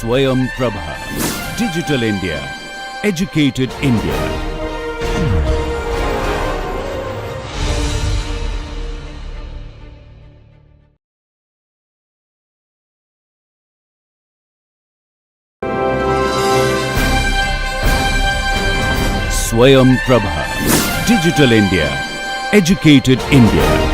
Swayam Prabha. Digital India. Educated India. Swayam Prabha. Digital India. Educated India.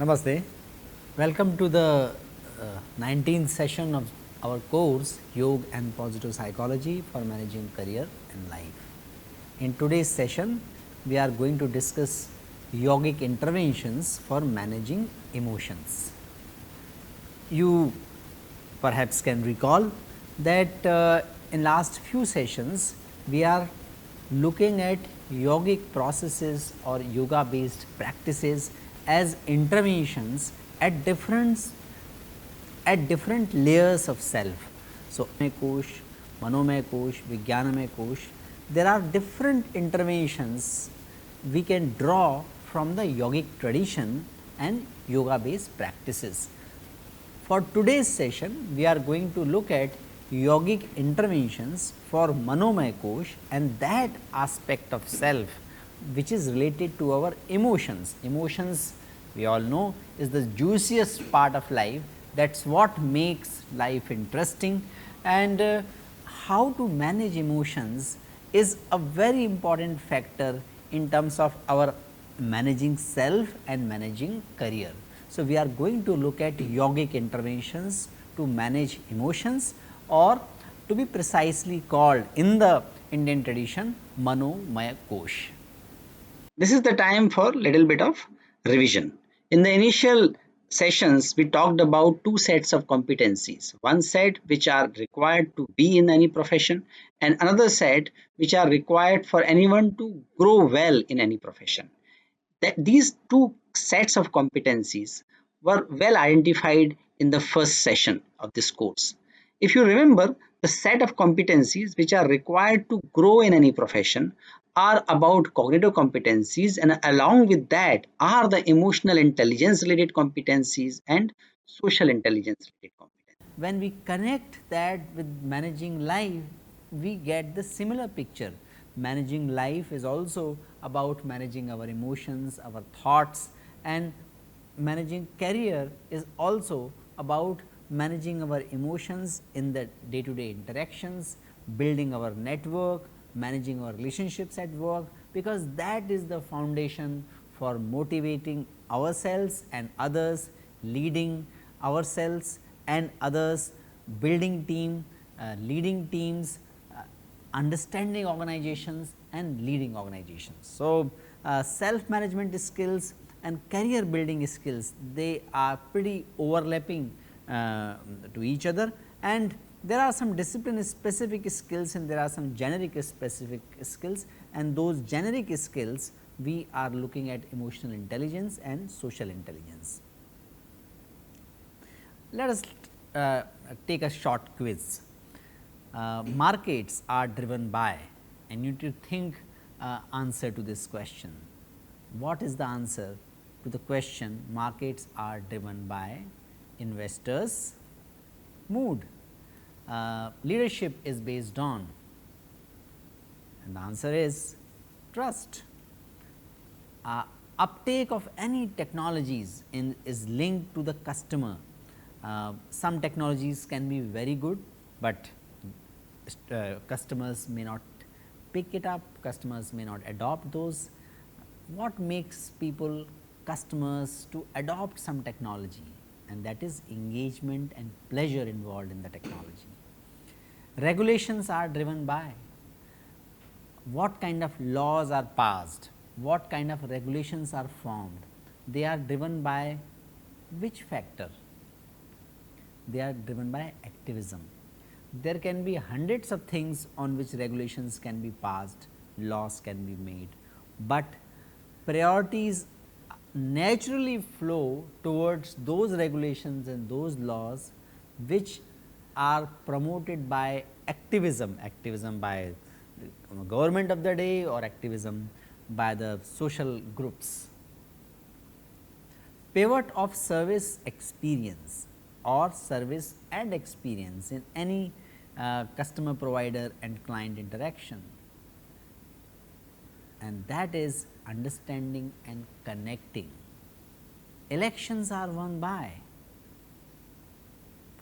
Namaste. Welcome to the 19th session of our course Yoga and Positive Psychology for Managing Career and Life. In today's session, we are going to discuss yogic interventions for managing emotions. You perhaps can recall that in last few sessions, we are looking at yogic processes or yoga based practices as interventions at different layers of self. So, kosh, manomay kosh, vijnanamay kosh, there are different interventions we can draw from the yogic tradition and yoga based practices. For today's session, we are going to look at yogic interventions for manomay kosh and that aspect of self which is related to our emotions. Emotions, we all know, is the juiciest part of life. That is what makes life interesting, and how to manage emotions is a very important factor in terms of our managing self and managing career. So, we are going to look at yogic interventions to manage emotions, or to be precisely called in the Indian tradition Manomaya Kosh. This is the time for little bit of revision. In the initial sessions, we talked about two sets of competencies. One set which are required to be in any profession, and another set which are required for anyone to grow well in any profession. These two sets of competencies were well identified in the first session of this course. If you remember, the set of competencies which are required to grow in any profession are about cognitive competencies, and along with that are the emotional intelligence related competencies and social intelligence related competencies. When we connect that with managing life, we get the similar picture. Managing life is also about managing our emotions, our thoughts, and managing career is also about managing our emotions in the day to day interactions, building our network, managing our relationships at work, because that is the foundation for motivating ourselves and others, leading ourselves and others, building team, leading teams, understanding organizations and leading organizations. So, self management skills and career building skills, they are pretty overlapping to each other, and there are some discipline specific skills and there are some generic specific skills, and those generic skills we are looking at emotional intelligence and social intelligence. Let us take a short quiz. Markets are driven by, and you need to think answer to this question. What is the answer to the question markets are driven by? Investors' mood. Leadership is based on, and the answer is trust. Uptake of any technologies is linked to the customer. Some technologies can be very good, but customers may not pick it up, customers may not adopt those. What makes people customers to adopt some technology, and that is engagement and pleasure involved in the technology. Regulations are driven by what kind of laws are passed, what kind of regulations are formed. They are driven by which factor? They are driven by activism. There can be hundreds of things on which regulations can be passed, laws can be made, but priorities naturally flow towards those regulations and those laws which are promoted by activism, activism by the government of the day or activism by the social groups. Pivot of service experience or service and experience in any customer provider and client interaction, and that is understanding and connecting. Elections are won by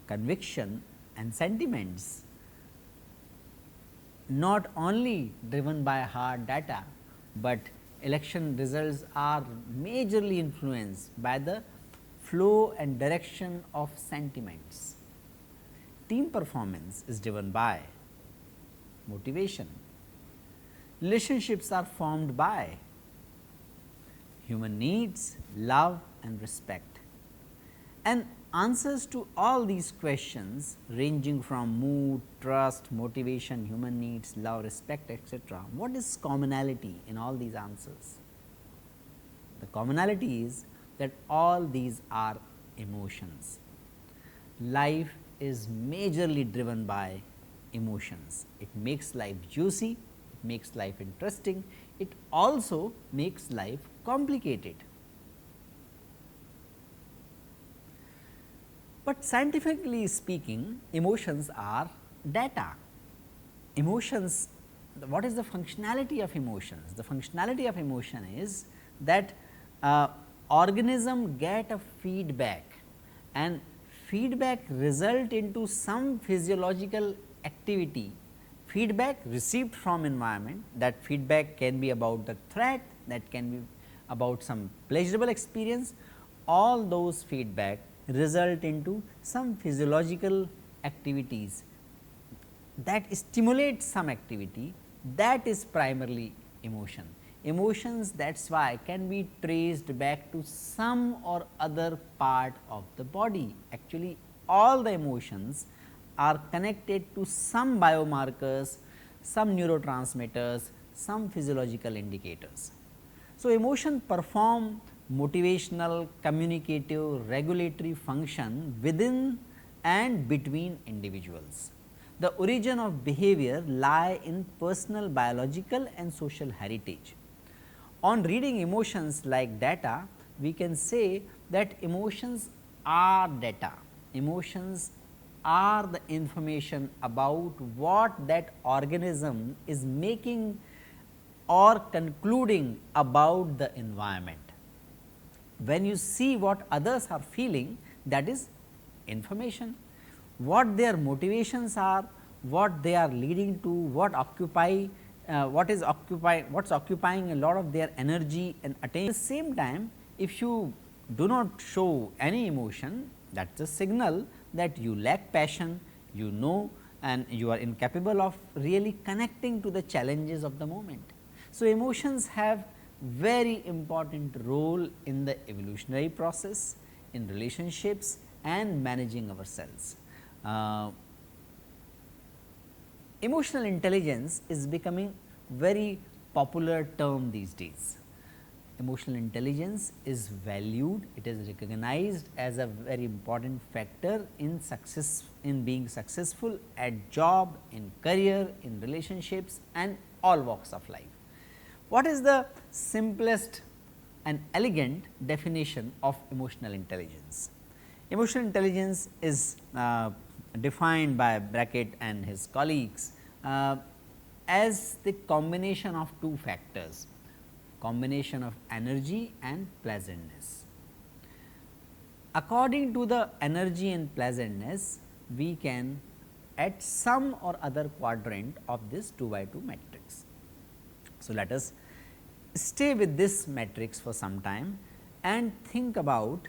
conviction and sentiments, not only driven by hard data, but election results are majorly influenced by the flow and direction of sentiments. Team performance is driven by motivation. Relationships are formed by human needs, love and respect. And answers to all these questions ranging from mood, trust, motivation, human needs, love, respect, etc. What is commonality in all these answers? The commonality is that all these are emotions. Life is majorly driven by emotions. It makes life juicy, it makes life interesting, it also makes life complicated. But scientifically speaking, emotions are data. Emotions, what is the functionality of emotions? The functionality of emotion is that organism get a feedback, and feedback result into some physiological activity, feedback received from environment. That feedback can be about the threat, that can be about some pleasurable experience. All those feedback result into some physiological activities that stimulate some activity, that is primarily emotion. Emotions, that is why, can be traced back to some or other part of the body. Actually, all the emotions are connected to some biomarkers, some neurotransmitters, some physiological indicators. So, emotion perform motivational, communicative, regulatory function within and between individuals. The origin of behavior lie in personal, biological and social heritage. On reading emotions like data, we can say that emotions are data. Emotions are the information about what that organism is making or concluding about the environment. When you see what others are feeling, that is information. What their motivations are, what they are leading to, what is occupying a lot of their energy and attention. At the same time, if you do not show any emotion, that is a signal that you lack passion, you know, and you are incapable of really connecting to the challenges of the moment. So, emotions have very important role in the evolutionary process, in relationships and managing ourselves. Emotional intelligence is becoming very popular term these days. Emotional intelligence is valued, it is recognized as a very important factor in success, in being successful at job, in career, in relationships and all walks of life. What is the simplest and elegant definition of emotional intelligence? Emotional intelligence is defined by Brackett and his colleagues as the combination of two factors, combination of energy and pleasantness. According to the energy and pleasantness, we can at some or other quadrant of this 2 by 2 matrix. So, let us stay with this matrix for some time. and think about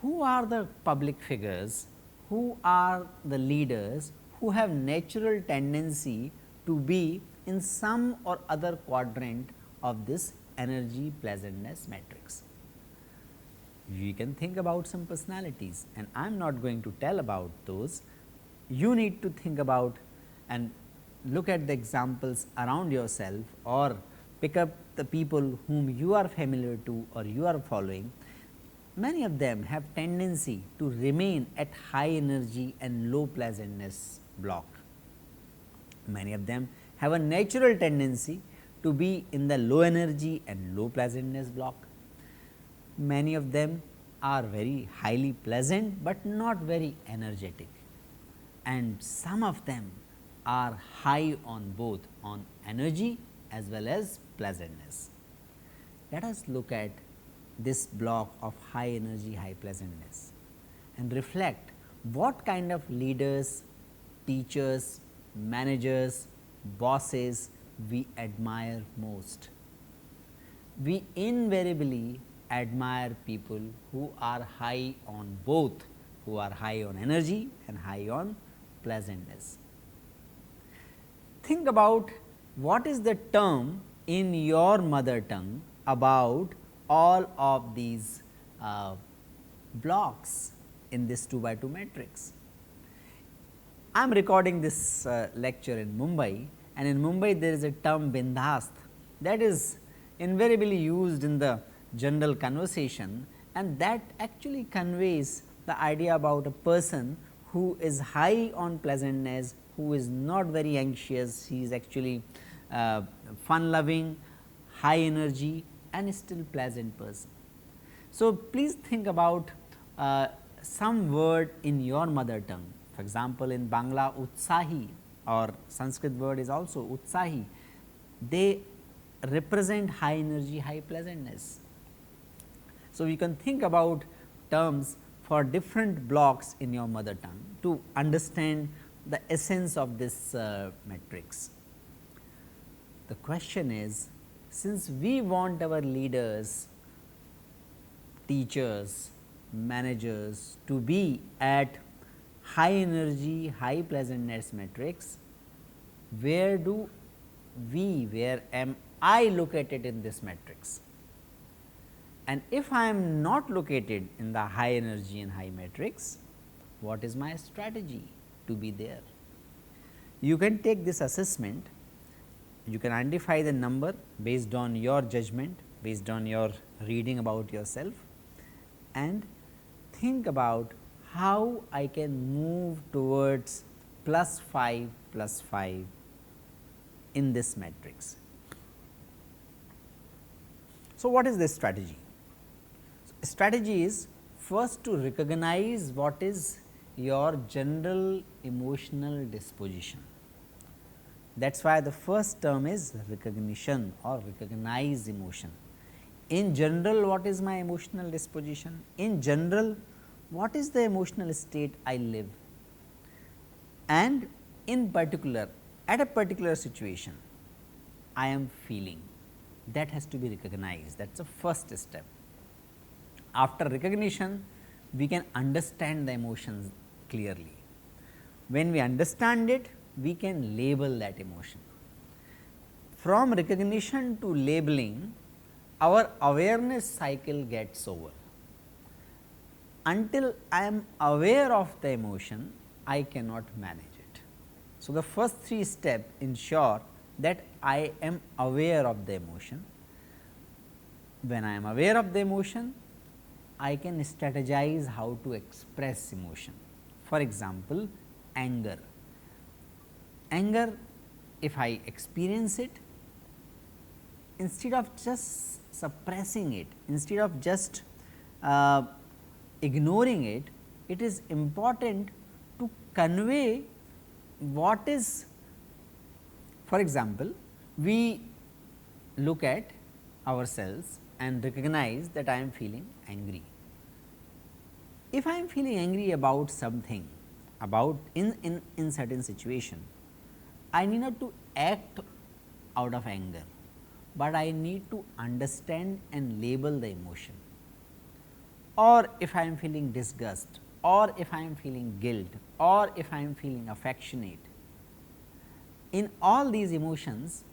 who are the public figures, who are the leaders who have natural tendency to be in some or other quadrant of this energy pleasantness matrix. We can think about some personalities, and I am not going to tell about those. You need to think about and look at the examples around yourself, or pick up the people whom you are familiar to or you are following. Many of them have tendency to remain at high energy and low pleasantness block. Many of them have a natural tendency to be in the low energy and low pleasantness block. Many of them are very highly pleasant, but not very energetic, and some of them are high on both on energy as well as pleasantness. Let us look at this block of high energy, high pleasantness, and reflect what kind of leaders, teachers, managers, bosses we admire most. We invariably admire people who are high on both, who are high on energy and high on pleasantness. Think about what is the term in your mother tongue about all of these blocks in this 2 by 2 matrix. I am recording this lecture in Mumbai, and in Mumbai there is a term bindhast that is invariably used in the general conversation, and that actually conveys the idea about a person who is high on pleasantness, who is not very anxious, he is actually fun loving, high energy and still pleasant person. So, please think about some word in your mother tongue. For example, in Bangla utsahi, or Sanskrit word is also utsahi, they represent high energy, high pleasantness. So, we can think about terms for different blocks in your mother tongue to understand the essence of this matrix. The question is, since we want our leaders, teachers, managers to be at high energy, high pleasantness matrix, where am I located in this matrix? And if I am not located in the high energy and high matrix, what is my strategy to be there? You can take this assessment, you can identify the number based on your judgment, based on your reading about yourself, and think about how I can move towards +5 +5 in this matrix. So, what is this strategy? Strategy is first to recognize what is your general emotional disposition. That is why the first term is recognition or recognize emotion. In general, what is my emotional disposition? In general, what is the emotional state I live? And in particular, at a particular situation, I am feeling, that has to be recognized. That is the first step. After recognition, we can understand the emotions clearly. When we understand it, we can label that emotion. From recognition to labeling, our awareness cycle gets over. Until I am aware of the emotion, I cannot manage it. So, the first 3 steps ensure that I am aware of the emotion. When I am aware of the emotion, I can strategize how to express emotion. For example, anger. Anger, if I experience it, instead of just suppressing it, instead of just ignoring it, it is important to convey what is. For example, we look at ourselves and recognize that I am feeling angry. If I am feeling angry about something, about in certain situation, I need not to act out of anger. but I need to understand and label the emotion. Or if I am feeling disgust, or if I am feeling guilt, or if I am feeling affectionate. In all these emotions,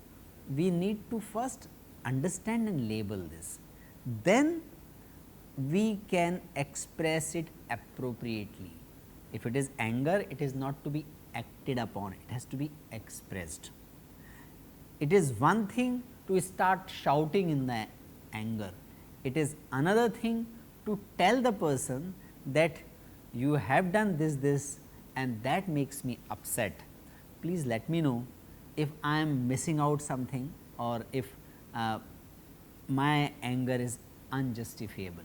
we need to first understand and label this. Then we can express it appropriately. If it is anger, it is not to be acted upon, it has to be expressed. It is one thing to start shouting in the anger, it is another thing to tell the person that you have done this and that makes me upset. Please let me know if I am missing out something, or if my anger is unjustifiable.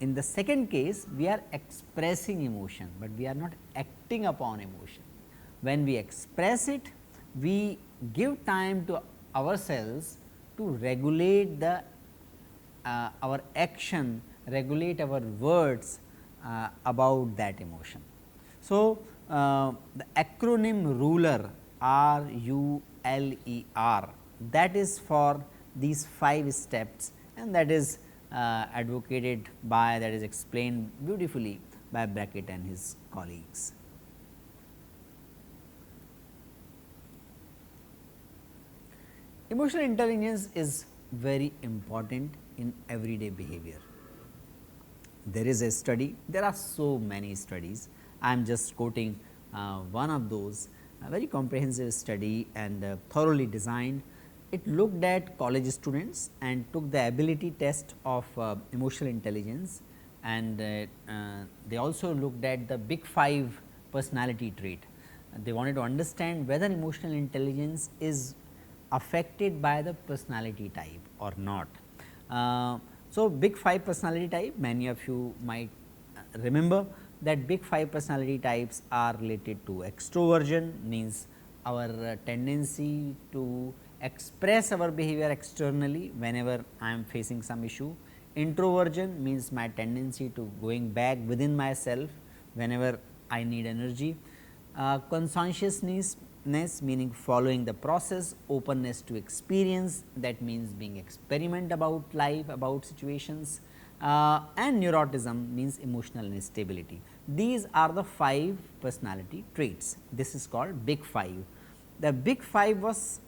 In the second case, we are expressing emotion, but we are not acting upon emotion. When we express it, we give time to ourselves to regulate the our action, regulate our words about that emotion. So, the acronym RULER, RULER, that is for these 5 steps, and that is advocated by, that is explained beautifully by Brackett and his colleagues. Emotional intelligence is very important in everyday behavior. There is a study, there are so many studies, I am just quoting one of those, a very comprehensive study and thoroughly designed. It looked at college students and took the ability test of emotional intelligence, and they also looked at the big 5 personality trait. They wanted to understand whether emotional intelligence is affected by the personality type or not. So, big 5 personality type, many of you might remember that big 5 personality types are related to extroversion, means our tendency to express our behavior externally whenever I am facing some issue. Introversion means my tendency to going back within myself whenever I need energy. Conscientiousness meaning following the process, openness to experience, that means being experiment about life, about situations, and neuroticism means emotional instability. These are the 5 personality traits. This is called big 5. The big 5 was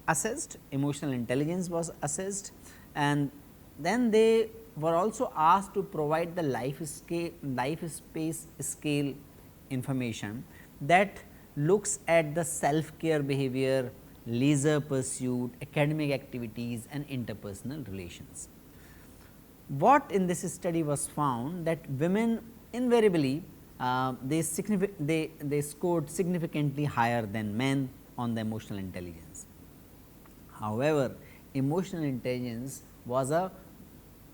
assessed, emotional intelligence was assessed, and then they were also asked to provide the life space scale information that looks at the self care behavior, leisure pursuit, academic activities and interpersonal relations. What in this study was found that women invariably they scored significantly higher than men on the emotional intelligence. However, emotional intelligence was a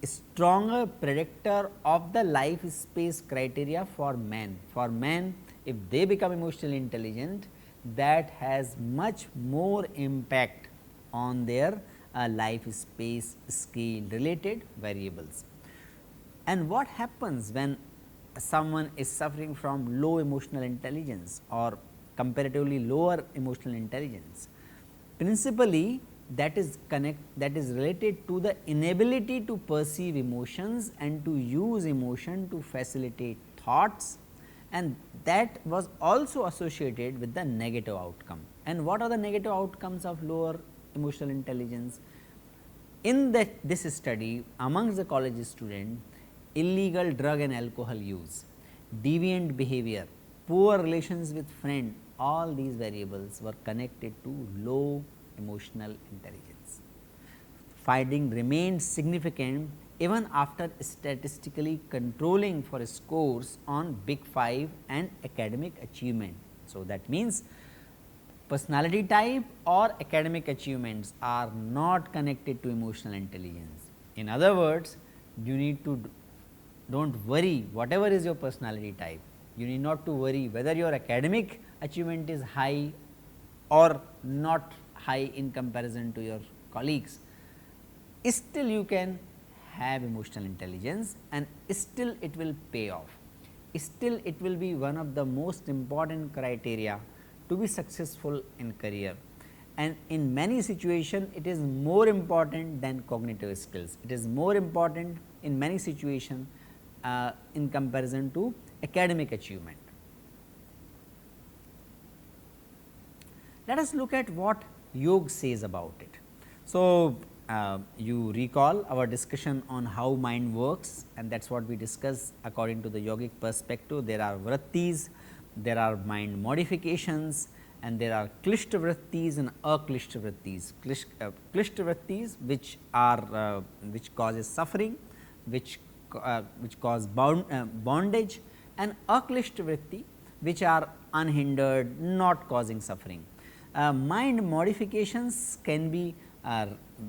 stronger predictor of the life space criteria for men. For men, if they become emotionally intelligent, that has much more impact on their life space scale related variables. And what happens when someone is suffering from low emotional intelligence or comparatively lower emotional intelligence? Principally, that is related to the inability to perceive emotions and to use emotion to facilitate thoughts, and that was also associated with the negative outcome. And what are the negative outcomes of lower emotional intelligence? In this study, amongst the college students, illegal drug and alcohol use, deviant behavior, poor relations with friends, all these variables were connected to low emotional intelligence. Finding remained significant even after statistically controlling for scores on big 5 and academic achievement. So, that means personality type or academic achievements are not connected to emotional intelligence. In other words, you need to don't worry whatever is your personality type, you need not to worry whether your academic achievement is high or not high in comparison to your colleagues. Still you can have emotional intelligence and still it will pay off. Still it will be one of the most important criteria to be successful in career. and in many situations it is more important than cognitive skills. It is more important in many situations in comparison to academic achievement. Let us look at what yoga says about it. So, you recall our discussion on how mind works, and that is what we discussed according to the yogic perspective. There are vrittis, there are mind modifications, and there are klishta vrittis and aklishta vrittis. Klishta vrittis which are which causes suffering, which cause bondage, and aklishta vritti which are unhindered, not causing suffering. Mind modifications can be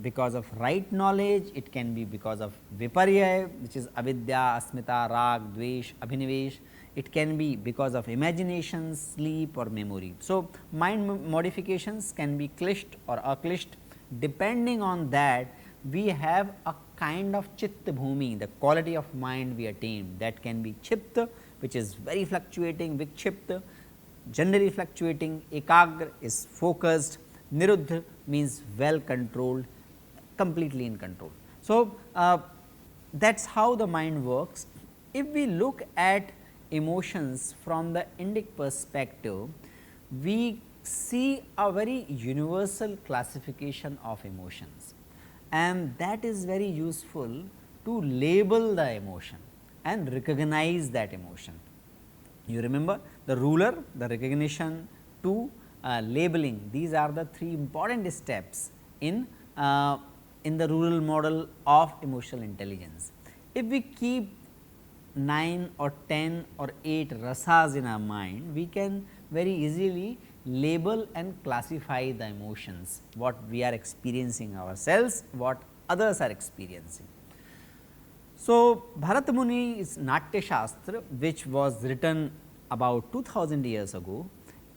because of right knowledge, it can be because of viparya, which is avidya, asmita, rag, dvesh, abhinivesh, it can be because of imagination, sleep or memory. So, mind modifications can be klisht or aklisht. Depending on that, we have a kind of chitta bhumi, the quality of mind we attain, that can be chipta, which is very fluctuating, vikshipta generally fluctuating, ekagra is focused, niruddha means well controlled, completely in control. So, that is how the mind works. If we look at emotions from the Indic perspective, we see a very universal classification of emotions, and that is very useful to label the emotion and recognize that emotion. You remember the ruler, the recognition to labeling, these are the three important steps in the rural model of emotional intelligence. If we keep 9 or 10 or 8 rasas in our mind, we can very easily label and classify the emotions, what we are experiencing ourselves, what others are experiencing. So, Bharata Muni's Natya Shastra, which was written about 2000 years ago,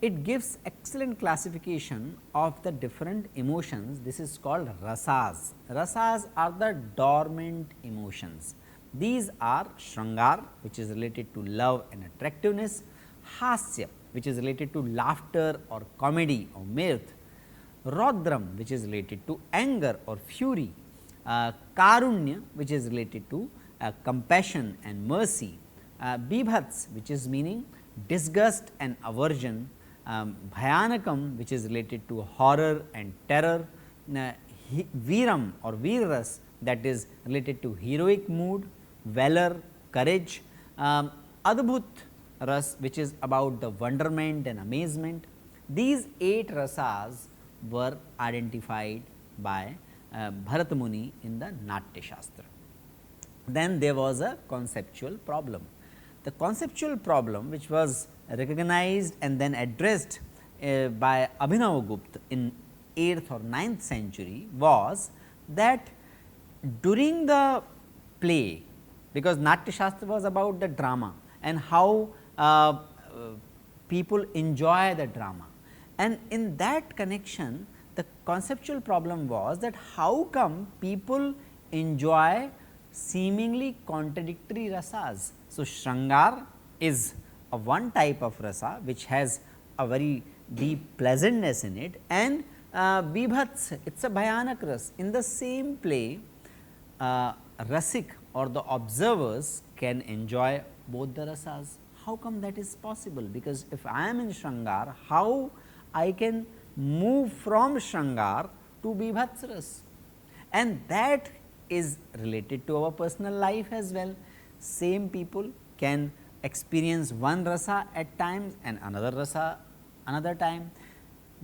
it gives excellent classification of the different emotions. This is called rasas. Rasas are the dormant emotions. These are Shrangar, which is related to love and attractiveness, Hasya, which is related to laughter or comedy or mirth, Rodram, which is related to anger or fury, Karunya, which is related to compassion and mercy, Bibhats, which is meaning disgust and aversion, Bhayanakam, which is related to horror and terror, Viram or Virras, that is related to heroic mood, valor, courage, Adbhut Ras, which is about the wonderment and amazement. These 8 rasas were identified by Bharata Muni in the Natya Shastra. Then there was a conceptual problem. The conceptual problem, which was recognized and then addressed by Abhinavagupta in 8th or 9th century, was that during the play, because Natya Shastra was about the drama and how people enjoy the drama, and in that connection the conceptual problem was that how come people enjoy seemingly contradictory rasas. So, Shrangar is a one type of rasa which has a very deep pleasantness in it, and Bibhats, it is a bhayanak ras. In the same play, rasik or the observers can enjoy both the rasas. How come that is possible? Because if I am in Shrangar, how I can move from Shrangar to Bibhats ras, and that is related to our personal life as well. Same people can experience one rasa at times and another rasa another time.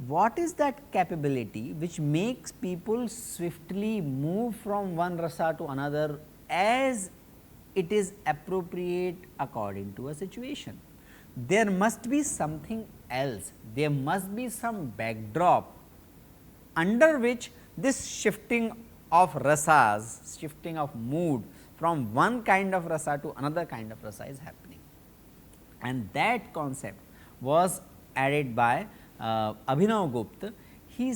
What is that capability which makes people swiftly move from one rasa to another as it is appropriate according to a situation? There must be something else, there must be some backdrop under which this shifting of rasas, shifting of mood from one kind of rasa to another kind of rasa is happening, and that concept was added by Abhinavagupta. He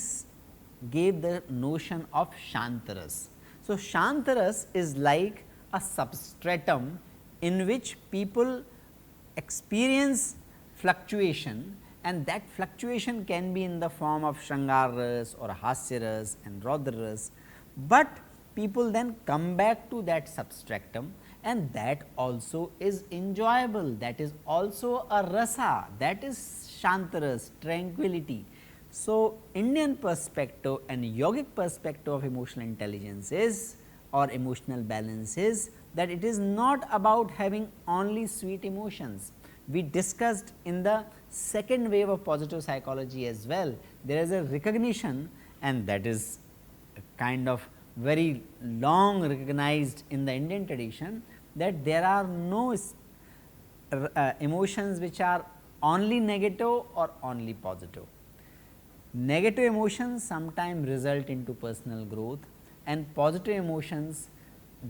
gave the notion of Shantaras. So, Shantaras is like a substratum in which people experience fluctuation and that fluctuation can be in the form of Shrangar ras or Hasya ras and Raudra ras, but people then come back to that substratum, and that also is enjoyable, that is also a rasa, that is Shantaras, tranquility. So, Indian perspective and yogic perspective of emotional intelligence is, or emotional balance is, that it is not about having only sweet emotions. We discussed in the second wave of positive psychology as well, there is a recognition, and that is kind of very long recognized in the Indian tradition, that there are no emotions which are only negative or only positive. Negative emotions sometimes result into personal growth, and positive emotions,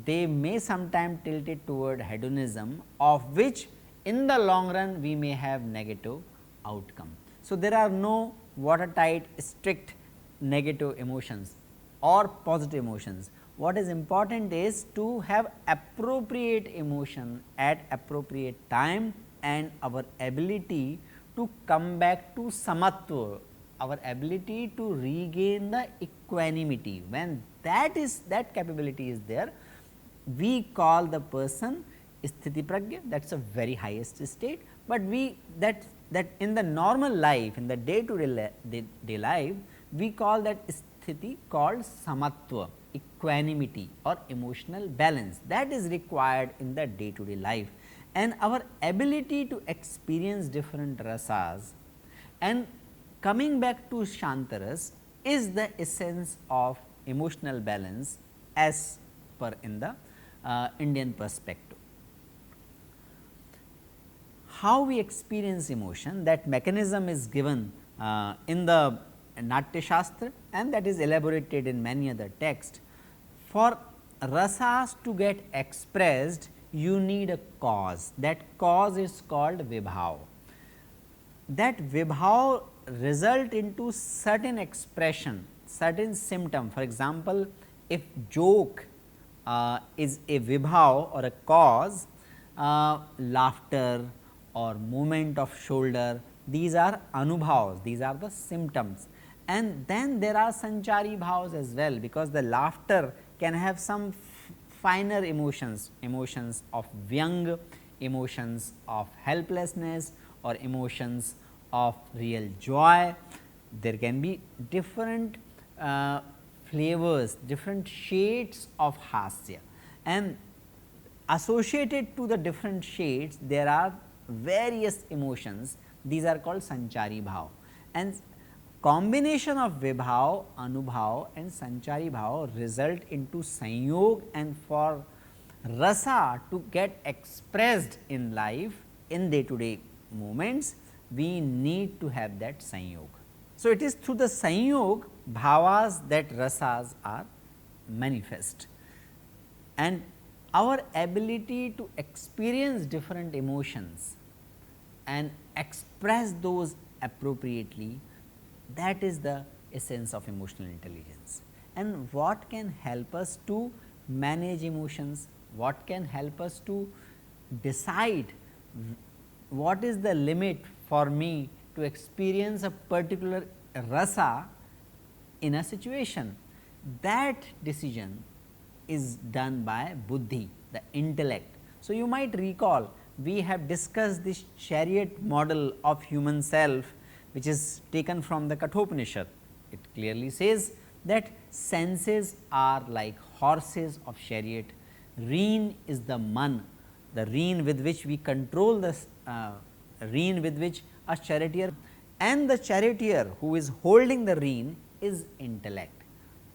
they may sometimes tilt it toward hedonism, of which in the long run we may have negative outcome. So, there are no watertight strict negative emotions or positive emotions. What is important is to have appropriate emotion at appropriate time, and our ability to come back to samatva, our ability to regain the equanimity. When that capability is there, we call the person sthiti prajna, that is a very highest state, but we that in the normal life, in the day to day life, we call that sthiti called samatva, equanimity or emotional balance, that is required in the day to day life. And our ability to experience different rasas and coming back to Shantaras is the essence of emotional balance as per in the Indian perspective. How we experience emotion, that mechanism is given in the Natya Shastra, and that is elaborated in many other texts. For rasas to get expressed, you need a cause, that cause is called vibhav. That vibhav result into certain expression, certain symptom. For example, if joke is a vibhav or a cause, laughter or movement of shoulder, these are anubhavs, these are the symptoms. And then there are sanchari bhavs as well, because the laughter can have some finer emotions, emotions of vyang, emotions of helplessness, or emotions of real joy. There can be different flavors, different shades of hasya, and associated to the different shades there are various emotions, these are called sanchari bhav. And combination of vibhav, anubhav and sanchari bhav result into sanyog, and for rasa to get expressed in life in day to day moments, we need to have that sanyog. So, it is through the sanyog bhavas that rasas are manifest, and our ability to experience different emotions and express those appropriately, that is the essence of emotional intelligence. And what can help us to manage emotions, what can help us to decide what is the limit for me to experience a particular rasa in a situation, that decision is done by buddhi, the intellect. So, you might recall we have discussed this chariot model of human self, which is taken from the Kathopanishad. It clearly says that senses are like horses of chariot, rein is the man, the rein with which we control the rein with which a charioteer, and the charioteer who is holding the rein is intellect.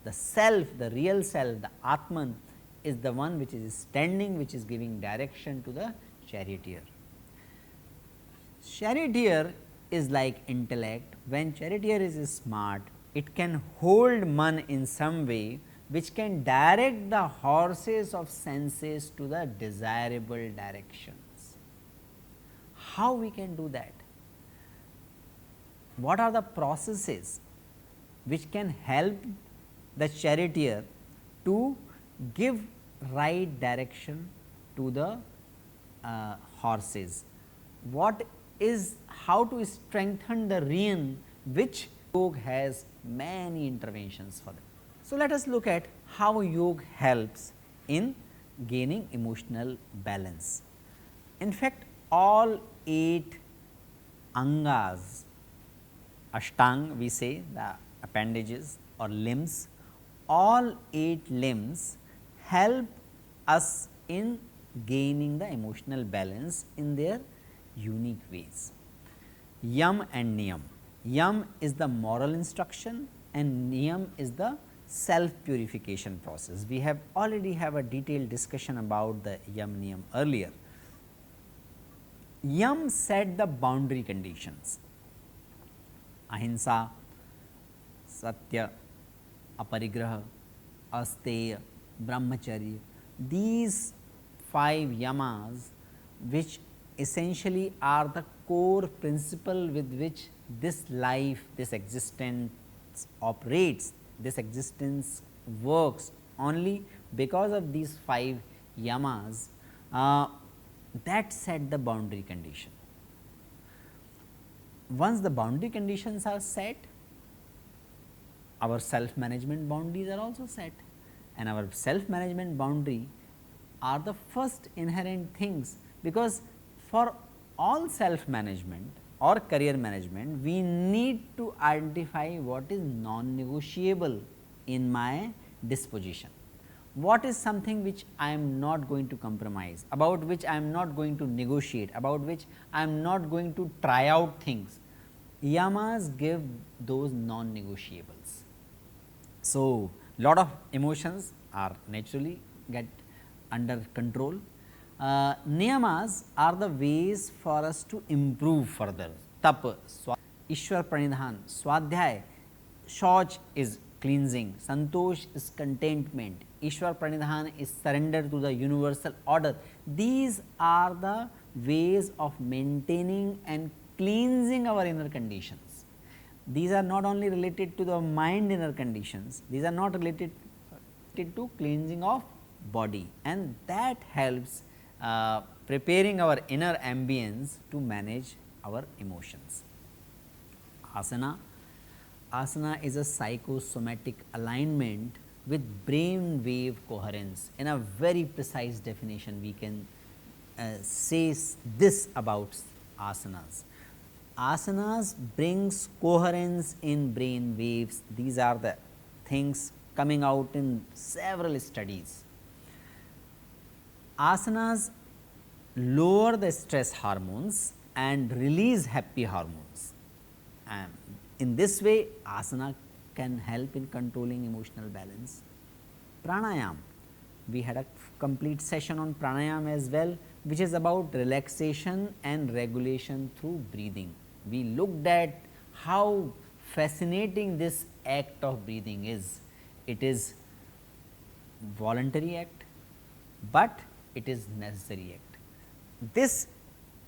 The self, the real self, the Atman is the one which is standing, which is giving direction to the charioteer. Charioteer is like intellect. When charioteer is smart, it can hold man in some way which can direct the horses of senses to the desirable directions. How we can do that? What are the processes which can help the charioteer to give right direction to the horses? What is how to strengthen the rein, which yoga has many interventions for them. So, let us look at how yoga helps in gaining emotional balance. In fact, all 8 angas, ashtang we say, the appendages or limbs, all 8 limbs help us in gaining the emotional balance in their unique ways. Yam and niyam. Yam is the moral instruction and niyam is the self purification process. We have already have a detailed discussion about the yam niyam earlier. Yam set the boundary conditions: ahimsa, satya, aparigraha, asteya, brahmacharya. These 5 yamas, which essentially are the core principle with which this life, this existence operates, this existence works, only because of these 5 yamas that set the boundary condition. Once the boundary conditions are set, our self management boundaries are also set, and our self management boundary are the first inherent things, because for all self management or career management, we need to identify what is non negotiable in my disposition. What is something which I am not going to compromise, about which I am not going to negotiate, about which I am not going to try out things. Yamas give those non negotiables. So, lot of emotions are naturally get under control. Niyamas are the ways for us to improve further. Tap, Ishwar Pranidhan, Swadhyay, Shauch is cleansing, Santosh is contentment, Ishwar Pranidhan is surrender to the universal order. These are the ways of maintaining and cleansing our inner conditions. These are not only related to the mind inner conditions, these are not related to cleansing of body, and that helps preparing our inner ambience to manage our emotions. Asana. Asana is a psychosomatic alignment with brain wave coherence. In a very precise definition, we can say this about asanas. Asanas brings coherence in brain waves. These are the things coming out in several studies. Asanas lower the stress hormones and release happy hormones. In this way, asana can help in controlling emotional balance. Pranayam, we had a complete session on pranayam as well, which is about relaxation and regulation through breathing. We looked at how fascinating this act of breathing is. It is voluntary act, but it is necessary act. This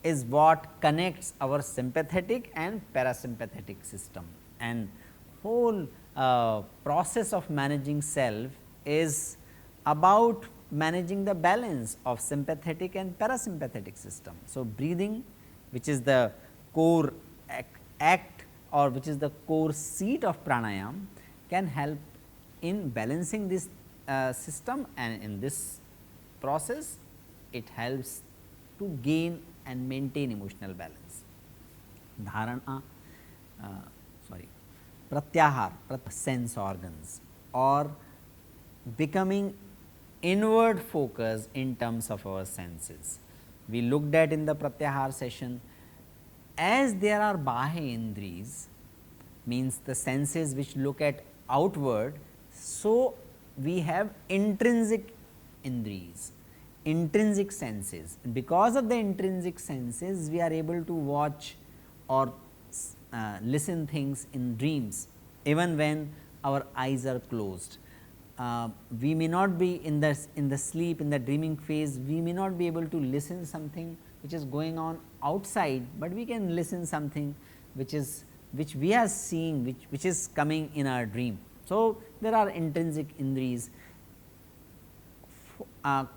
is what connects our sympathetic and parasympathetic system, and whole process of managing self is about managing the balance of sympathetic and parasympathetic system. So, breathing, which is the core act or which is the core seat of pranayam, can help in balancing this system, and in this process it helps to gain and maintain emotional balance. Dharana, pratyahar, sense organs, or becoming inward focus in terms of our senses. We looked at in the pratyahar session, as there are bahya indriyas, means the senses which look at outward, so we have intrinsic indriyas, intrinsic senses. Because of the intrinsic senses, we are able to watch or listen things in dreams, even when our eyes are closed. We may not be in the sleep, in the dreaming phase, we may not be able to listen something which is going on outside, but we can listen something which we are seeing, which is coming in our dream. So, there are intrinsic indriyas.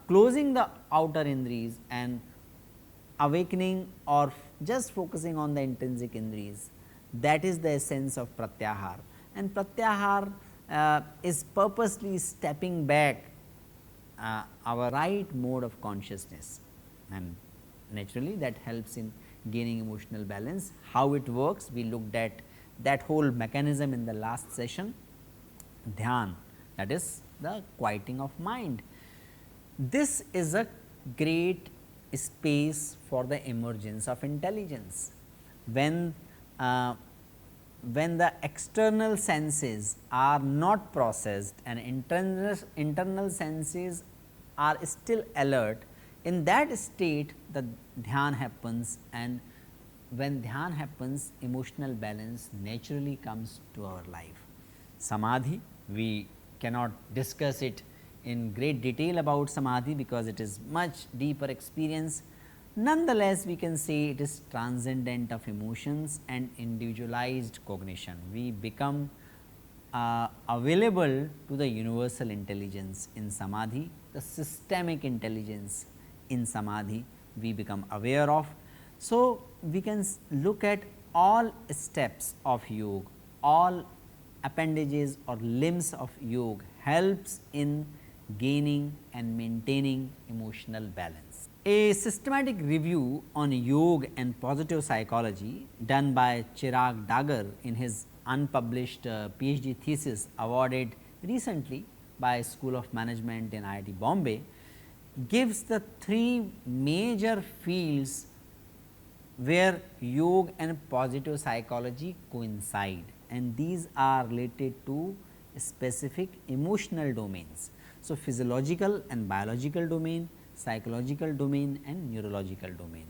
Closing the outer indriyas and awakening or just focusing on the intrinsic indriyas. That is the essence of pratyahar, and pratyahar is purposely stepping back our right mode of consciousness, and naturally that helps in gaining emotional balance. How it works, we looked at that whole mechanism in the last session. Dhyan, that is the quieting of mind. This is a great space for the emergence of intelligence. When when the external senses are not processed and internal senses are still alert, in that state the dhyan happens, and when dhyan happens, emotional balance naturally comes to our life. Samadhi, we cannot discuss it in great detail about samadhi because it is much deeper experience. Nonetheless, we can say it is transcendent of emotions and individualized cognition. We become available to the universal intelligence in samadhi, the systemic intelligence in samadhi we become aware of. So, we can look at all steps of yoga, all appendages or limbs of yoga helps in gaining and maintaining emotional balance. A systematic review on yoga and positive psychology done by Chirag Dagar in his unpublished PhD thesis awarded recently by School of Management in IIT Bombay gives the three major fields where yoga and positive psychology coincide, and these are related to specific emotional domains. So, physiological and biological domain, psychological domain and neurological domain,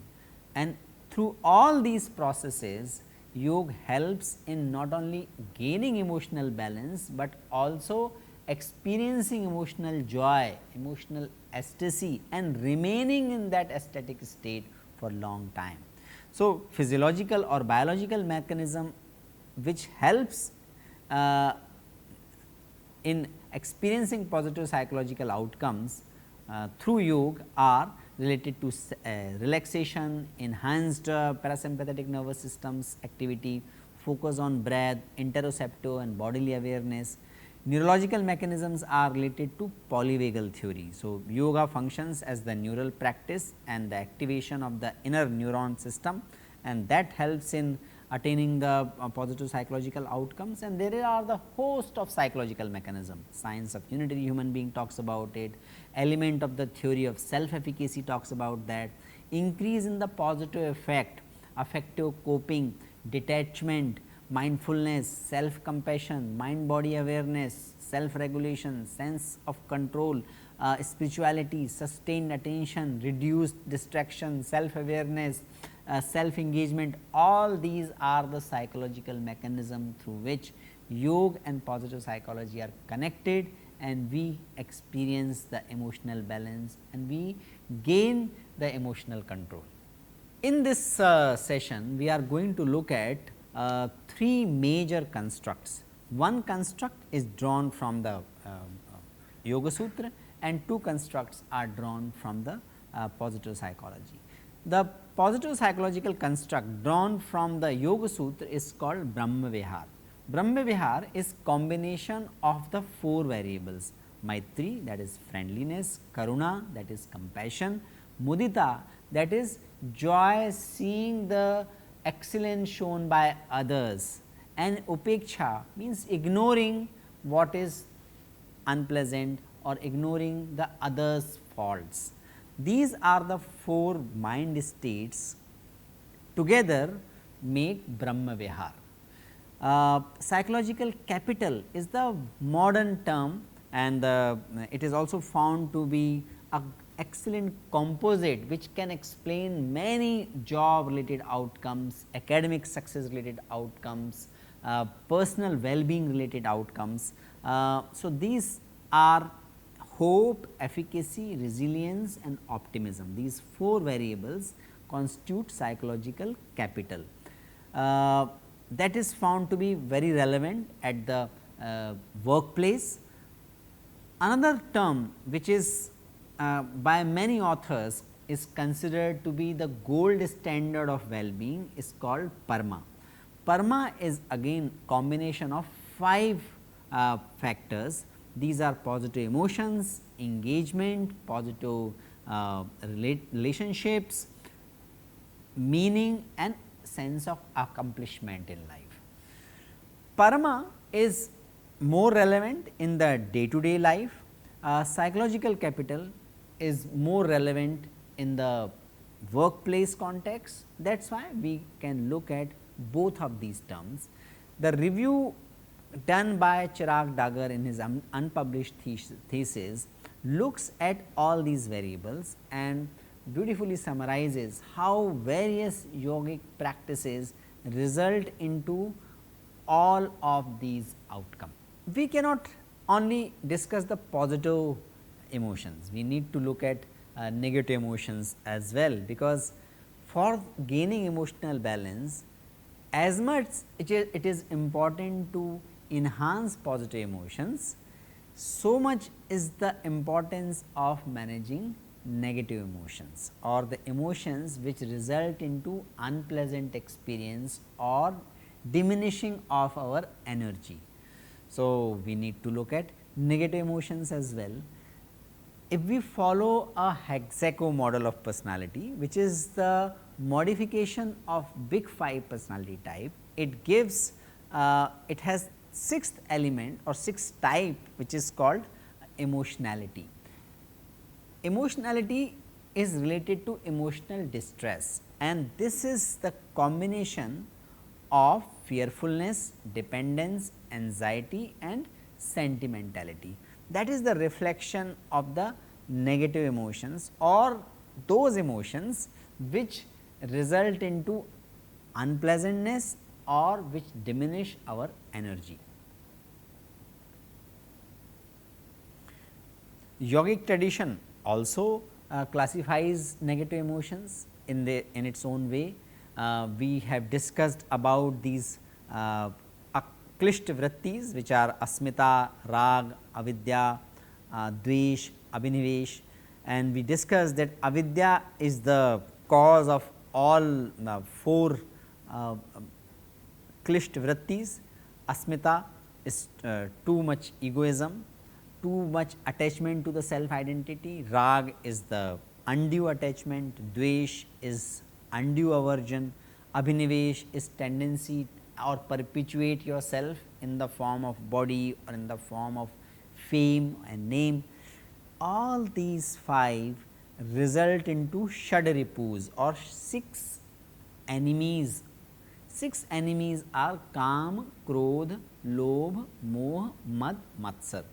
and through all these processes yoga helps in not only gaining emotional balance, but also experiencing emotional joy, emotional ecstasy and remaining in that ecstatic state for long time. So, physiological or biological mechanism which helps in experiencing positive psychological outcomes through yoga are related to relaxation, enhanced parasympathetic nervous systems activity, focus on breath, interoceptive and bodily awareness. Neurological mechanisms are related to polyvagal theory. So, yoga functions as the neural practice and the activation of the inner neuron system, and that helps in attaining the positive psychological outcomes, and there are the host of psychological mechanism. Science of unitary human being talks about it, element of the theory of self efficacy talks about that, increase in the positive effect, affective coping, detachment, mindfulness, self compassion, mind body awareness, self regulation, sense of control, spirituality, sustained attention, reduced distraction, self awareness, self engagement. All these are the psychological mechanism through which yoga and positive psychology are connected, and we experience the emotional balance and we gain the emotional control. In this session, we are going to look at three major constructs. One construct is drawn from the Yoga Sutra and two constructs are drawn from the positive psychology. The positive psychological construct drawn from the Yoga Sutra is called Brahma Vihar. Brahma Vihar is combination of the four variables: Maitri, that is friendliness; Karuna, that is compassion; Mudita, that is joy seeing the excellence shown by others; and Upeksha means ignoring what is unpleasant or ignoring the others' faults. These are the four mind states together make Brahma Vihar. Psychological capital is the modern term, and it is also found to be an excellent composite which can explain many job related outcomes, academic success related outcomes, personal well-being related outcomes. So, these are hope, efficacy, resilience and optimism. These four variables constitute psychological capital. That is found to be very relevant at the workplace. Another term which is by many authors is considered to be the gold standard of well-being is called PERMA. PERMA is again combination of 5 factors. These are positive emotions, engagement, positive relationships, meaning and sense of accomplishment in life. PERMA is more relevant in the day to day life, psychological capital is more relevant in the workplace context. That is why we can look at both of these terms. The review done by Chirag Dagar in his unpublished thesis looks at all these variables and beautifully summarizes how various yogic practices result into all of these outcomes. We cannot only discuss the positive emotions, we need to look at negative emotions as well, because for gaining emotional balance, as much it is important to enhance positive emotions, so much is the importance of managing negative emotions or the emotions which result into unpleasant experience or diminishing of our energy. So, we need to look at negative emotions as well. If we follow a hexaco model of personality, which is the modification of big 5 personality type, it gives it has 6th element or 6th type, which is called emotionality. Emotionality is related to emotional distress, and this is the combination of fearfulness, dependence, anxiety and sentimentality. That is the reflection of the negative emotions or those emotions which result into unpleasantness or which diminish our energy. Yogic tradition also classifies negative emotions in its own way. We have discussed about these aklisht vrittis, which are asmita, rag, avidya, dvesh, abhinivesh, and we discussed that avidya is the cause of all 4 klisht vrittis. Asmita is too much egoism, too much attachment to the self identity. Rag is the undue attachment, dvesh is undue aversion, abhinivesh is tendency or perpetuate yourself in the form of body or in the form of fame and name. All these 5 result into shadripus or 6 enemies. 6 enemies are Kam, Krodh, Lobh, Moh, Mad, Matsar.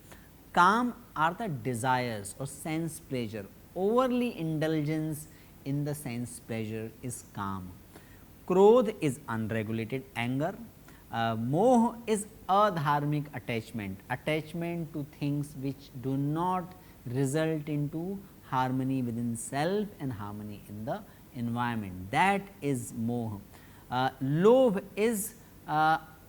Kam are the desires or sense pleasure. Overly indulgence in the sense pleasure is Kam. Krodh is unregulated anger. Moh is adharmic attachment, attachment to things which do not result into harmony within self and harmony in the environment. That is moh. Lobh is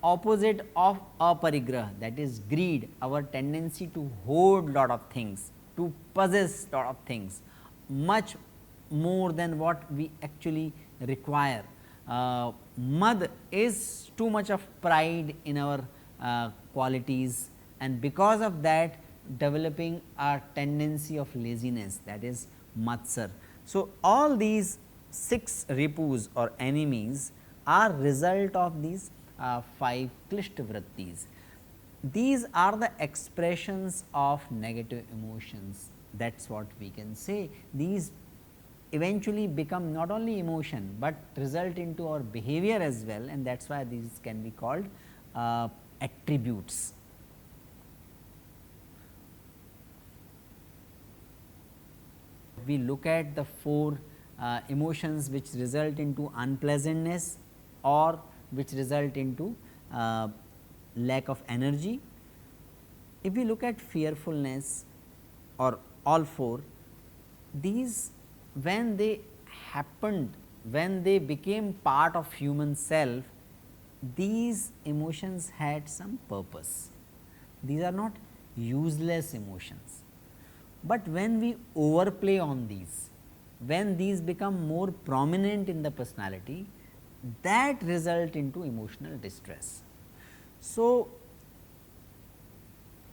opposite of aparigrah, that is greed, our tendency to hoard lot of things, to possess lot of things, much more than what we actually require. Mad is too much of pride in our qualities, and because of that developing a tendency of laziness, that is matsar. So, all these 6 ripus or enemies are result of these 5 klisht vrittis. These are the expressions of negative emotions, that is what we can say. These eventually become not only emotion, but result into our behavior as well, and that is why these can be called attributes. We look at the 4 emotions which result into unpleasantness or which result into lack of energy. If we look at fearfulness or all 4, these when they happened, when they became part of human self, these emotions had some purpose. These are not useless emotions, but when we overplay on these, when these become more prominent in the personality, that result into emotional distress. So,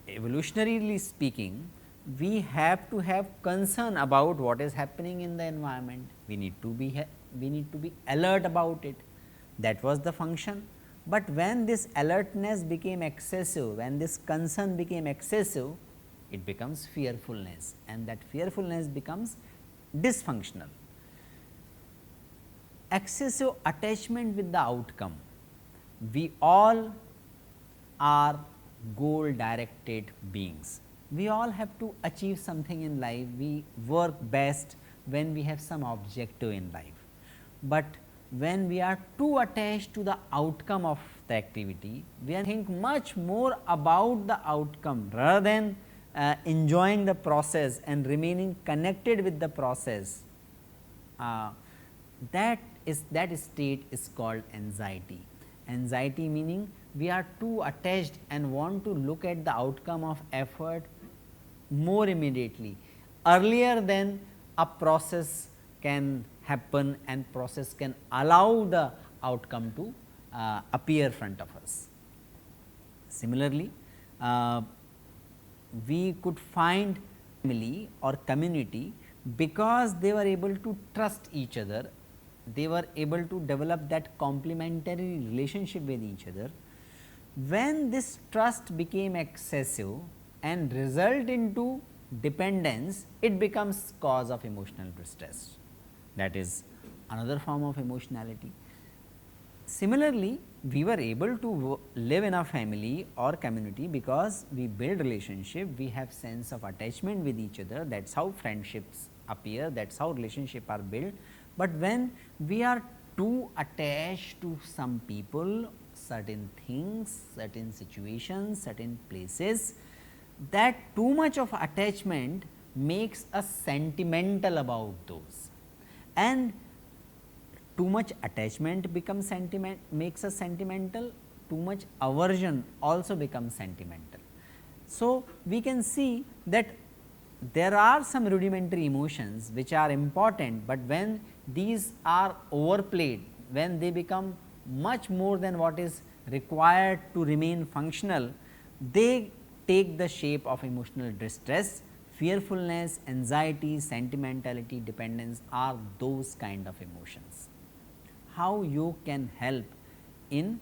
evolutionarily speaking, we have to have concern about what is happening in the environment. We need to be alert about it. That was the function. But when this alertness became excessive, when this concern became excessive, it becomes fearfulness, and that fearfulness becomes dysfunctional. Excessive attachment with the outcome. We all are goal directed beings. We all have to achieve something in life. We work best when we have some objective in life. But when we are too attached to the outcome of the activity, we think much more about the outcome rather than enjoying the process and remaining connected with the process. That state is called anxiety. Anxiety meaning we are too attached and want to look at the outcome of effort more immediately, earlier than a process can happen and process can allow the outcome to appear front of us. Similarly, we could find family or community because they were able to trust each other, they were able to develop that complementary relationship with each other. When this trust became excessive and result into dependence, it becomes cause of emotional distress. That is another form of emotionality. Similarly, we were able to live in a family or community because we build relationship, we have sense of attachment with each other, that is how friendships appear, that is how relationships are built. But when we are too attached to some people, certain things, certain situations, certain places, that too much of attachment makes us sentimental about those, and too much attachment becomes makes us sentimental, too much aversion also becomes sentimental. So, we can see that there are some rudimentary emotions which are important, but when these are overplayed, when they become much more than what is required to remain functional, they take the shape of emotional distress. Fearfulness, anxiety, sentimentality, dependence are those kind of emotions. How you can help in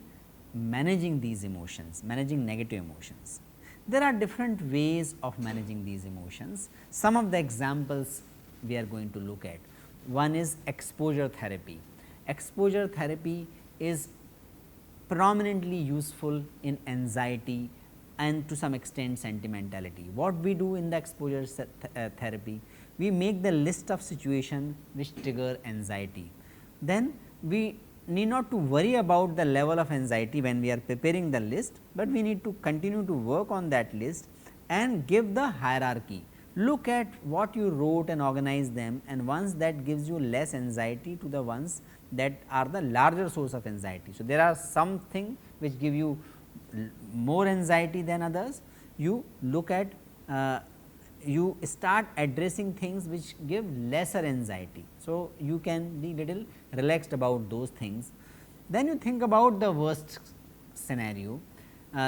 managing these emotions, managing negative emotions? There are different ways of managing these emotions. Some of the examples we are going to look at. One is exposure therapy. Exposure therapy is prominently useful in anxiety and to some extent sentimentality. What we do in the exposure therapy? We make the list of situations which trigger anxiety. Then we need not to worry about the level of anxiety when we are preparing the list, but we need to continue to work on that list and give the hierarchy. Look at what you wrote and organize them, and once that gives you less anxiety to the ones that are the larger source of anxiety. So, there are something which give you more anxiety than others. You look at you start addressing things which give lesser anxiety. So, you can be little relaxed about those things. Then you think about the worst scenario,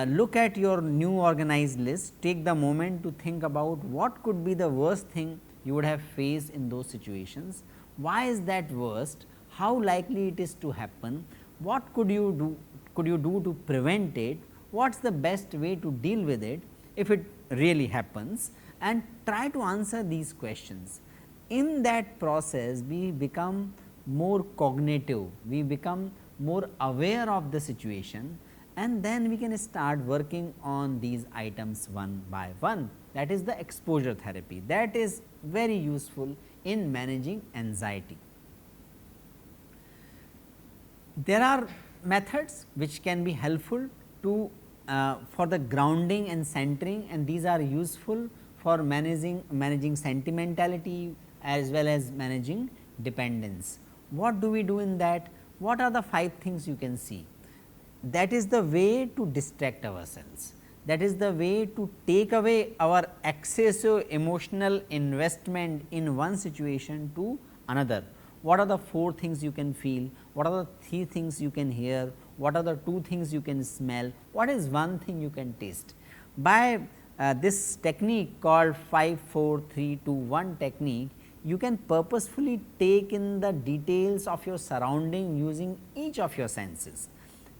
look at your new organized list, take the moment to think about what could be the worst thing you would have faced in those situations, why is that worst, how likely it is to happen, what could you do to prevent it, what is the best way to deal with it if it really happens, and try to answer these questions. In that process, we become more cognitive, we become more aware of the situation, and then we can start working on these items one by one. That is the exposure therapy, that is very useful in managing anxiety. There are methods which can be helpful to for the grounding and centering, and these are useful for managing sentimentality as well as managing dependence. What do we do in that? What are the 5 things you can see? That is the way to distract ourselves. That is the way to take away our excessive emotional investment in one situation to another. What are the 4 things you can feel? What are the 3 things you can hear? What are the 2 things you can smell? What is one thing you can taste? By this technique called 5, 4, 3, 2, 1 technique, you can purposefully take in the details of your surrounding using each of your senses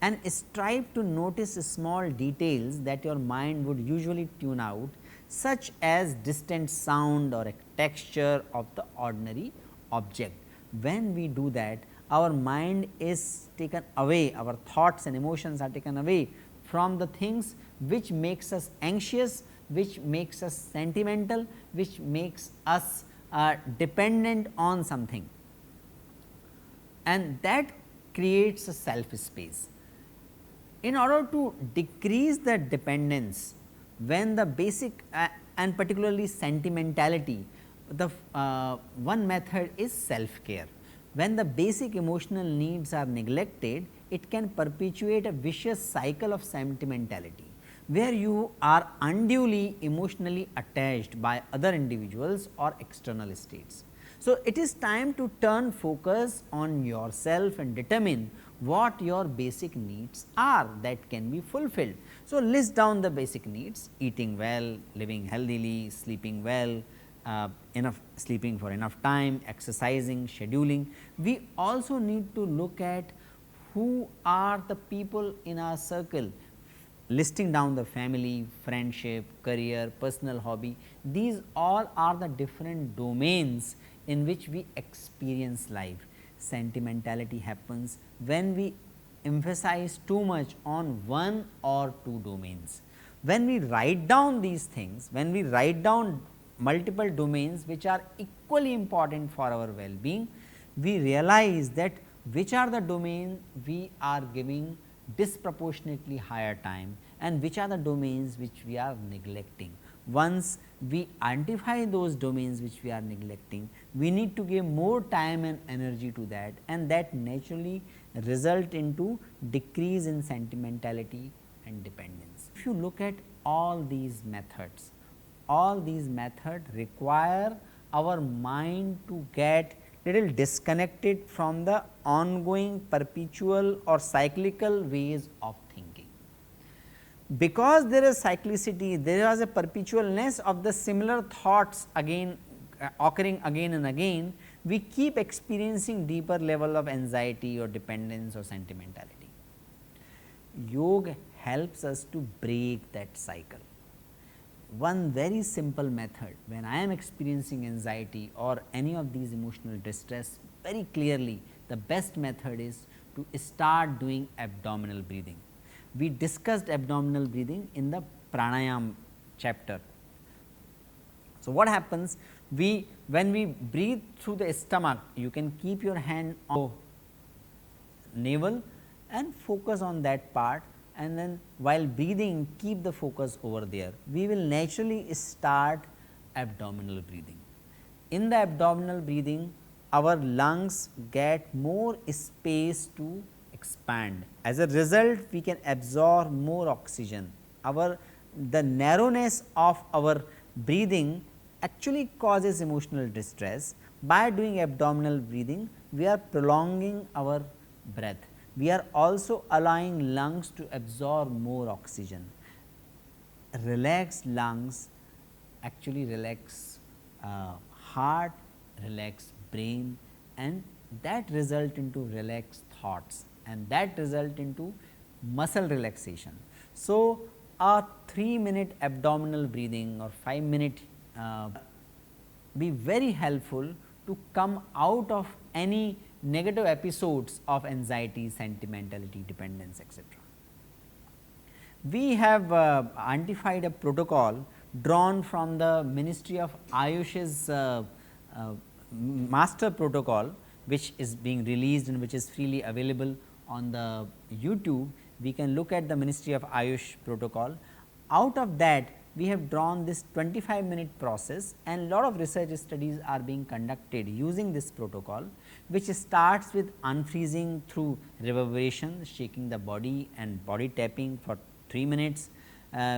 and strive to notice small details that your mind would usually tune out, such as distant sound or a texture of the ordinary object. When we do that, our mind is taken away, our thoughts and emotions are taken away from the things which makes us anxious, which makes us sentimental, which makes us dependent on something, and that creates a self space. In order to decrease the dependence, when the basic and particularly sentimentality, the one method is self care. When the basic emotional needs are neglected, it can perpetuate a vicious cycle of sentimentality, where you are unduly emotionally attached by other individuals or external states. So, it is time to turn focus on yourself and determine what your basic needs are that can be fulfilled. So, list down the basic needs: eating well, living healthily, sleeping well, sleeping for enough time, exercising, scheduling. We also need to look at who are the people in our circle, listing down the family, friendship, career, personal hobby. These all are the different domains in which we experience life. Sentimentality happens when we emphasize too much on one or two domains. When we write down these things, when we write down multiple domains which are equally important for our well-being, we realize that which are the domains we are giving disproportionately higher time and which are the domains which we are neglecting. Once we identify those domains which we are neglecting, we need to give more time and energy to that, and that naturally result into decrease in sentimentality and dependence. If you look at all these methods require our mind to get little disconnected from the ongoing perpetual or cyclical ways of thinking. Because there is cyclicity, there is a perpetualness of the similar thoughts again occurring again and again, we keep experiencing deeper level of anxiety or dependence or sentimentality. Yoga helps us to break that cycle. One very simple method, when I am experiencing anxiety or any of these emotional distress, very clearly the best method is to start doing abdominal breathing. We discussed abdominal breathing in the pranayam chapter. So, what happens, when we breathe through the stomach, you can keep your hand on navel and focus on that part, and then while breathing keep the focus over there. We will naturally start abdominal breathing. In the abdominal breathing, our lungs get more space to expand. As a result, we can absorb more oxygen. The narrowness of our breathing actually causes emotional distress. By doing abdominal breathing, we are prolonging our breath. We are also allowing lungs to absorb more oxygen. Relaxed lungs actually relax heart, relax brain, and that result into relaxed thoughts, and that result into muscle relaxation. So, a 3-minute abdominal breathing or 5-minute be very helpful to come out of any negative episodes of anxiety, sentimentality, dependence, etc. We have identified a protocol drawn from the Ministry of Ayush's master protocol, which is being released and which is freely available on the YouTube. We can look at the Ministry of Ayush protocol. Out of that, we have drawn this 25-minute process, and lot of research studies are being conducted using this protocol, which starts with unfreezing through reverberation, shaking the body and body tapping for 3 minutes,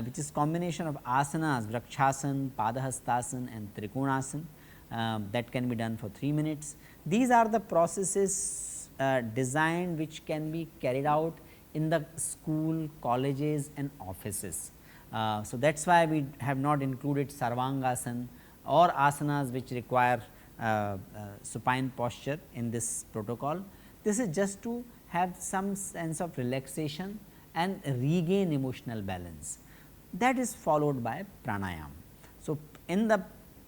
which is combination of asanas, Vrakshasana, Padahastasana and Trikonasana. that can be done for 3 minutes. These are the processes designed which can be carried out in the school, colleges and offices. So, that is why we have not included Sarvangasana or asanas which require supine posture in this protocol. This is just to have some sense of relaxation and regain emotional balance. That is followed by pranayam. So, in the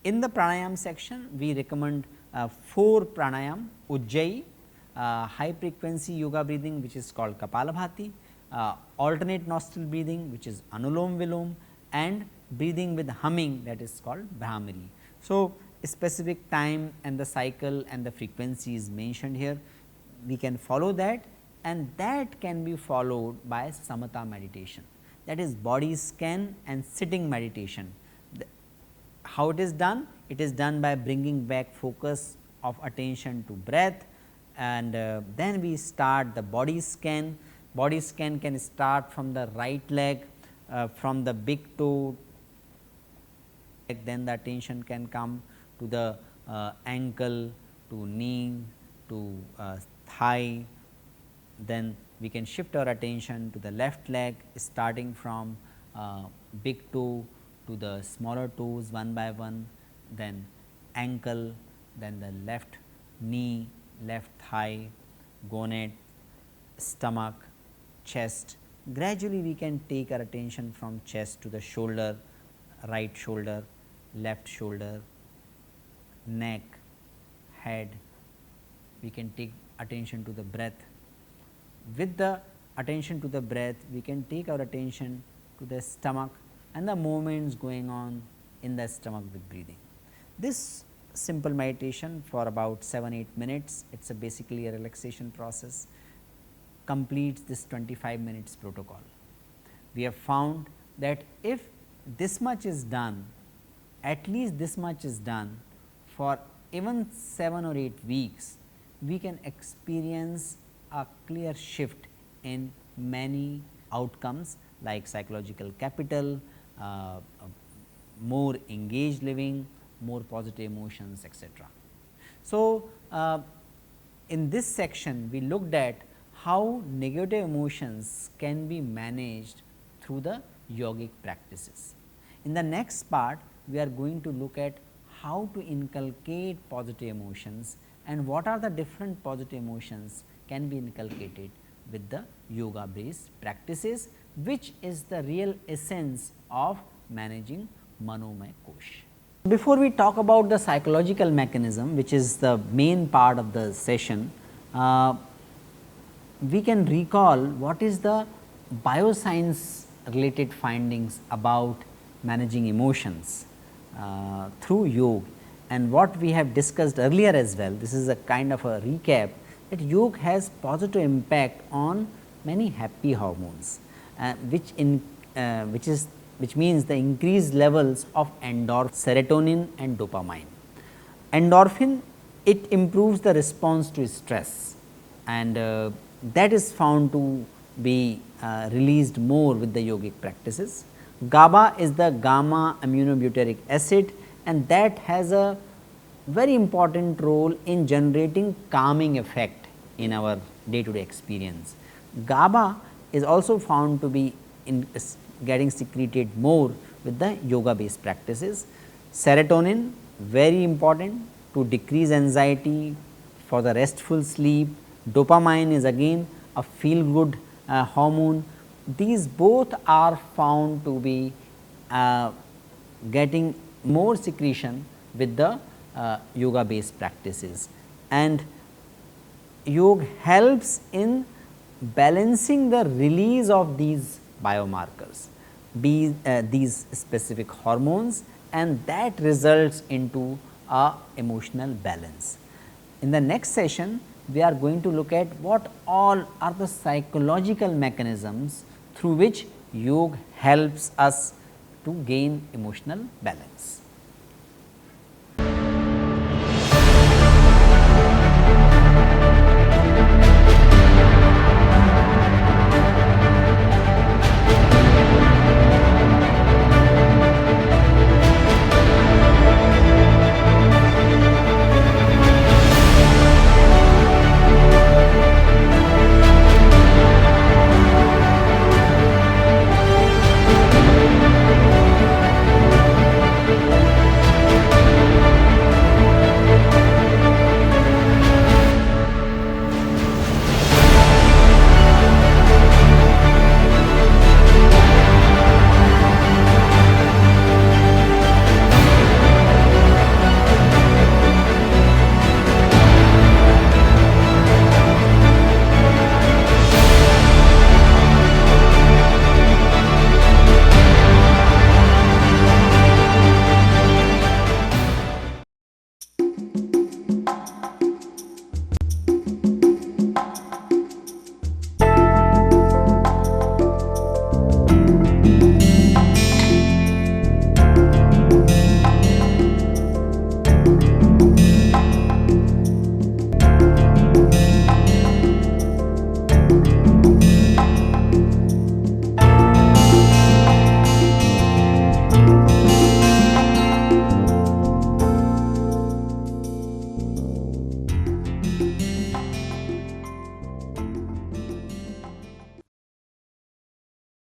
pranayam section we recommend 4 pranayam: Ujjayi, high frequency yoga breathing which is called Kapalabhati, alternate nostril breathing which is Anulom Vilom, and breathing with humming, that is called Brahmari. So, a specific time and the cycle and the frequency is mentioned here. We can follow that, and that can be followed by samatha meditation, that is body scan and sitting meditation. How it is done? It is done by bringing back focus of attention to breath, and then we start the body scan. Body scan can start from the right leg, from the big toe, then the attention can come to the ankle, to knee, to thigh. Then we can shift our attention to the left leg, starting from big toe to the smaller toes one by one, then ankle, then the left knee, left thigh, gonad, stomach, chest. Gradually we can take our attention from chest to the shoulder, right shoulder, left shoulder, neck, head. We can take attention to the breath. With the attention to the breath, we can take our attention to the stomach and the movements going on in the stomach with breathing. This simple meditation for about 7-8 minutes, it is basically a relaxation process, completes this 25 minutes protocol. We have found that if this much is done, at least this much is done for even 7 or 8 weeks, we can experience a clear shift in many outcomes like psychological capital, more engaged living, more positive emotions, etc. So, in this section we looked at how negative emotions can be managed through the yogic practices. In the next part, we are going to look at how to inculcate positive emotions and what are the different positive emotions can be inculcated with the yoga based practices, which is the real essence of managing Manomay Kosh. Before we talk about the psychological mechanism, which is the main part of the session, we can recall what is the bioscience related findings about managing emotions through yoga, and what we have discussed earlier as well. This is a kind of a recap that yoga has positive impact on many happy hormones, which means the increased levels of endorphin, serotonin and dopamine. Endorphin, it improves the response to stress, and that is found to be released more with the yogic practices. GABA is the gamma aminobutyric acid, and that has a very important role in generating calming effect in our day to day experience. GABA is also found to be getting secreted more with the yoga based practices. Serotonin, very important to decrease anxiety, for the restful sleep. Dopamine is again a feel good hormone. These both are found to be getting more secretion with the yoga based practices, and yoga helps in balancing the release of these biomarkers, these specific hormones, and that results into a emotional balance. In the next session, we are going to look at what all are the psychological mechanisms through which yoga helps us to gain emotional balance.